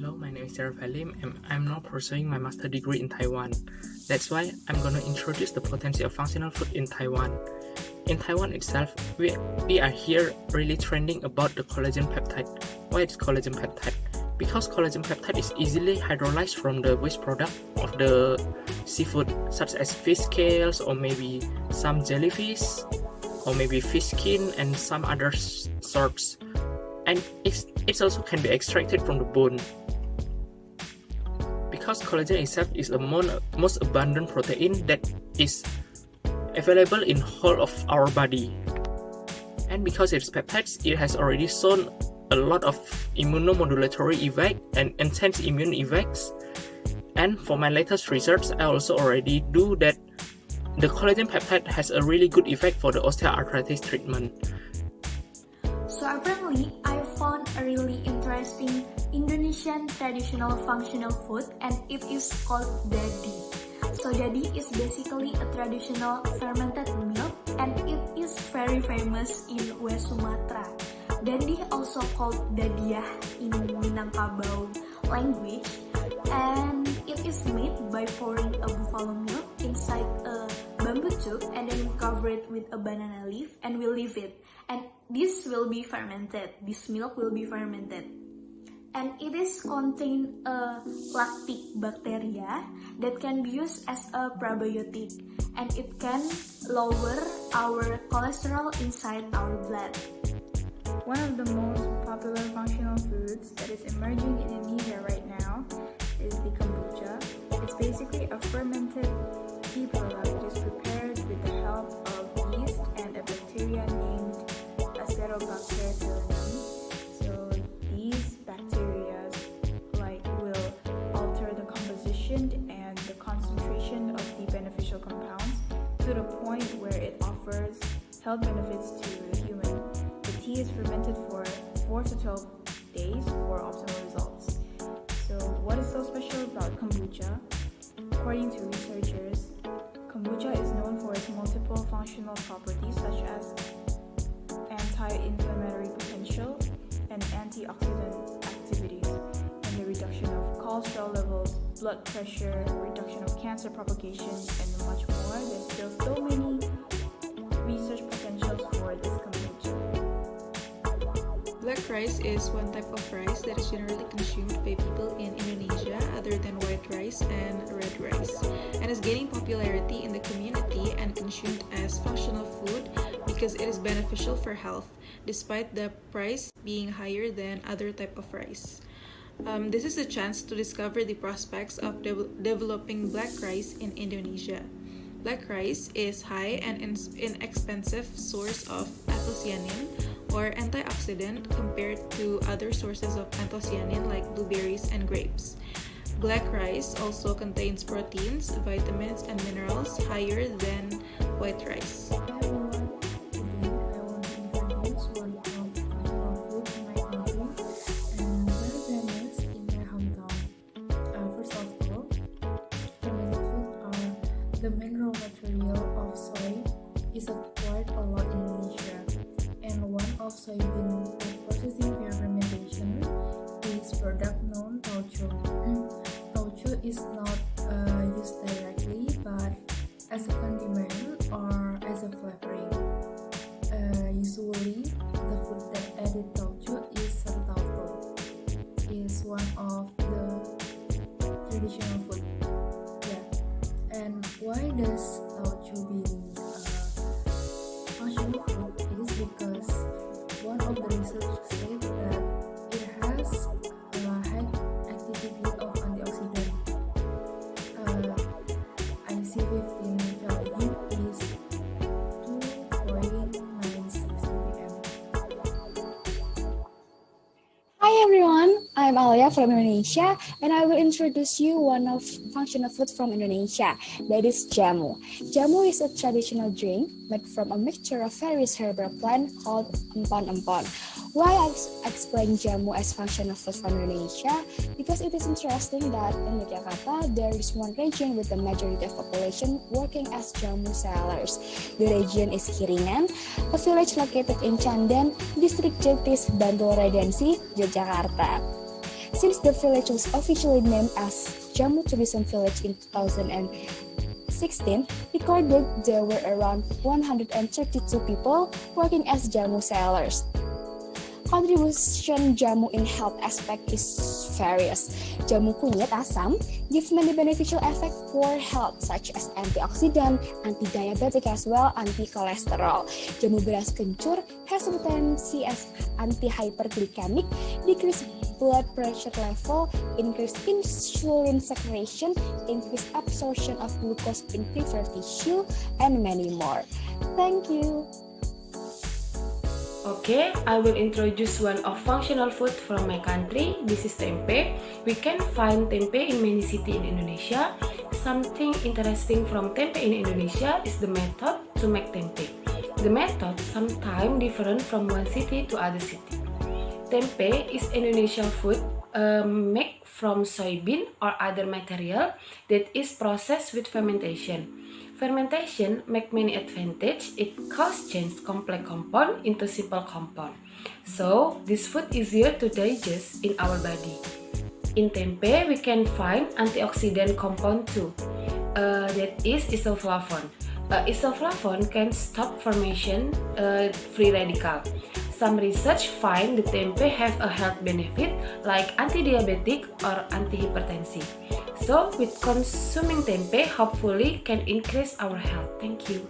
Hello, my name is Sarah Halim and I'm now pursuing my master degree in Taiwan. That's why I'm gonna introduce the potency of functional food in Taiwan. In Taiwan itself, we are here really trending about the collagen peptide. Why it's collagen peptide? Because collagen peptide is easily hydrolyzed from the waste product of the seafood, such as fish scales or maybe some jellyfish or maybe fish skin and some other sorts. And it also can be extracted from the bone. Because collagen itself is the most abundant protein that is available in whole of our body. And because it's peptides, it has already shown a lot of immunomodulatory effect and intense immune effects. And for my latest research, I also already do that the collagen peptide has a really good effect for the osteoarthritis treatment. So apparently, I found a really interesting Indonesian traditional functional food and it is called dadi. So dadi is basically a traditional fermented milk and it is very famous in West Sumatra. Dadi also called dadiah in Minangkabau language, and it is made by pouring a buffalo milk inside a bamboo tube and then cover it with a banana leaf and we leave it. And this will be fermented. This milk will be fermented. And it is contain a lactic bacteria that can be used as a probiotic and it can lower our cholesterol inside our blood. One of the most popular functional foods that is emerging in Indonesia right now is the kombucha. It's basically a fermented tea product that is prepared with the help of yeast and a bacteria named Acetobacter. So these bacteria will alter the composition and the concentration of the beneficial compounds to the point where it offers health benefits to the human. The tea is fermented for 4 to 12 days for optimal results. So what is so special about kombucha? According to researchers, kombucha is known for its multiple functional properties such as anti-inflammatory potential and antioxidant activities, and the reduction of cholesterol levels, blood pressure, reduction of cancer propagation, and much more. There's still so many research potentials for this kombucha. Black rice is one type of rice that is generally consumed by people in Indonesia other than white rice and red rice, and is gaining popularity in the community and consumed as functional food because it is beneficial for health, despite the price being higher than other type of rice. This is a chance to discover the prospects of developing black rice in Indonesia. Black rice is high and inexpensive source of anthocyanin or antioxidant compared to other sources of anthocyanin like blueberries and grapes. Black rice also contains proteins, vitamins, and minerals higher than white rice. The mineral material of soy is acquired a lot in Indonesia, and one of soybean processing via fermentation is product known tauco. Tauco is not used directly, but as a condiment or as a flavoring. Usually, the food that added tauco is santauco. Is one of the traditional food. And why does tauco being functional food? It is because one of the research said that it has a high activity of antioxidant. IC15 value is 2.96 ppm. Hi everyone, I'm Alia from Indonesia and I will introduce you one of functional food from Indonesia, that is jamu. Jamu is a traditional drink made from a mixture of various herbal plants called empon-empon. Why I explain jamu as functional food from Indonesia? Because it is interesting that in Jakarta there is one region with the majority of population working as jamu sellers. The region is Kiringan, a village located in Canden, District Jetis, Bantul Regency, Yogyakarta. Since the village was officially named as Jamu Tourism Village in 2016, recorded there were around 132 people working as jamu sellers. Contribution jamu in health aspect is various. Jamu kunyit asam gives many beneficial effects for health such as antioxidant, anti-diabetic as well, anti-cholesterol. Jamu beras kencur has potency as anti-hyperglycemic, decrease blood pressure level, increase insulin secretion, increase absorption of glucose in peripheral tissue, and many more. Thank you. Okay, I will introduce one of functional food from my country. This is tempe. We can find tempe in many cities in Indonesia. Something interesting from tempe in Indonesia is the method to make tempe. The method sometimes different from one city to other city. Tempe is Indonesian food made from soybean or other material that is processed with fermentation. Fermentation make many advantage. It causes change complex compound into simple compound. So this food easier to digest in our body. In tempe we can find antioxidant compound too. That is isoflavone. Isoflavone can stop formation free radical. Some research find the tempe have a health benefit like anti-diabetic or anti-hypertensive. So with consuming tempe, hopefully can increase our health. Thank you.